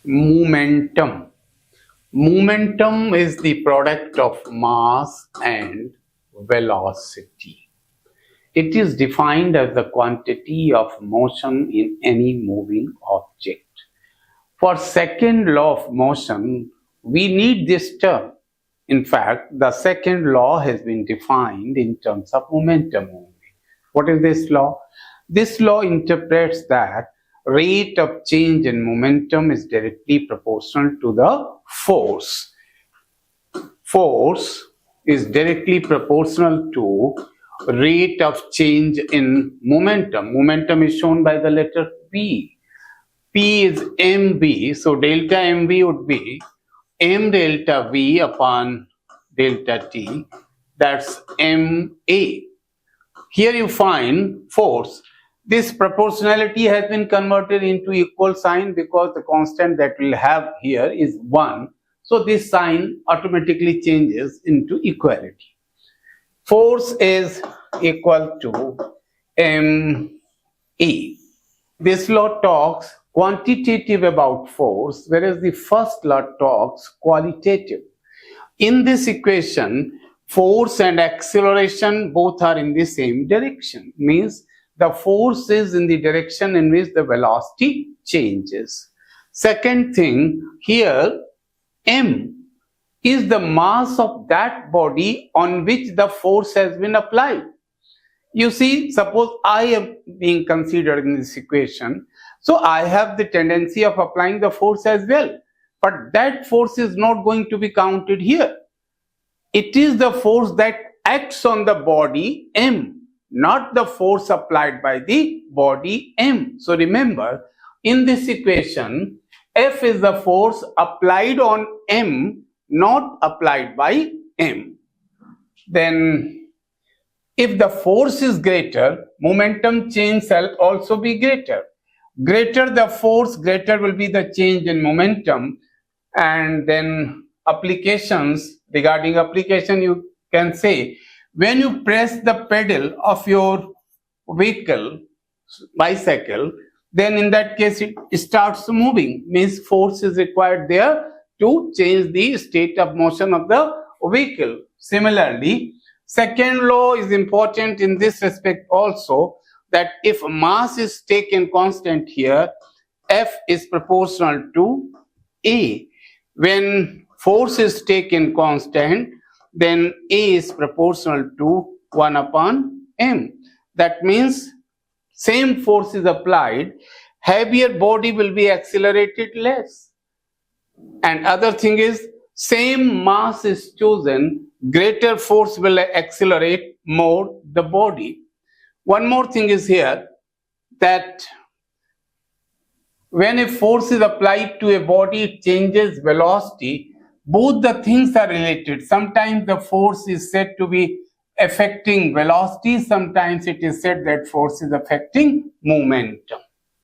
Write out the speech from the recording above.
Momentum. Momentum is the product of mass and velocity. It is defined as the quantity of motion in any moving object. For second law of motion, we need this term. In fact, the second law has been defined in terms of momentum only. What is this law? This law interprets that rate of change in momentum is directly proportional to the force. Force is directly proportional to rate of change in momentum. Momentum is shown by the letter P. P is mv, so delta mv would be m delta v upon delta t, that's ma. Here you find force. This proportionality has been converted into equal sign because the constant that we'll have here is 1. So this sign automatically changes into equality. Force is equal to ma. This law talks quantitative about force, whereas the first law talks qualitative. In this equation, force and acceleration both are in the same direction, means the force is in the direction in which the velocity changes. Second thing, here m is the mass of that body on which the force has been applied. You see, suppose I am being considered in this equation, so I have the tendency of applying the force as well, but that force is not going to be counted here. It is the force that acts on the body m, not the force applied by the body m. So remember, in this equation, F is the force applied on m, not applied by m. Then, if the force is greater, momentum change shall also be greater. Greater the force, greater will be the change in momentum. And then applications, regarding application, you can say, when you press the pedal of your vehicle, bicycle, then in that case it starts moving, means force is required there to change the state of motion of the vehicle. Similarly, second law is important in this respect also, that if mass is taken constant here, F is proportional to A. When force is taken constant, then A is proportional to 1 upon m. That means same force is applied, heavier body will be accelerated less. And other thing is, same mass is chosen, greater force will accelerate more the body. One more thing is here, that when a force is applied to a body, it changes velocity. Both the things are related. Sometimes the force is said to be affecting velocity, sometimes it is said that force is affecting momentum.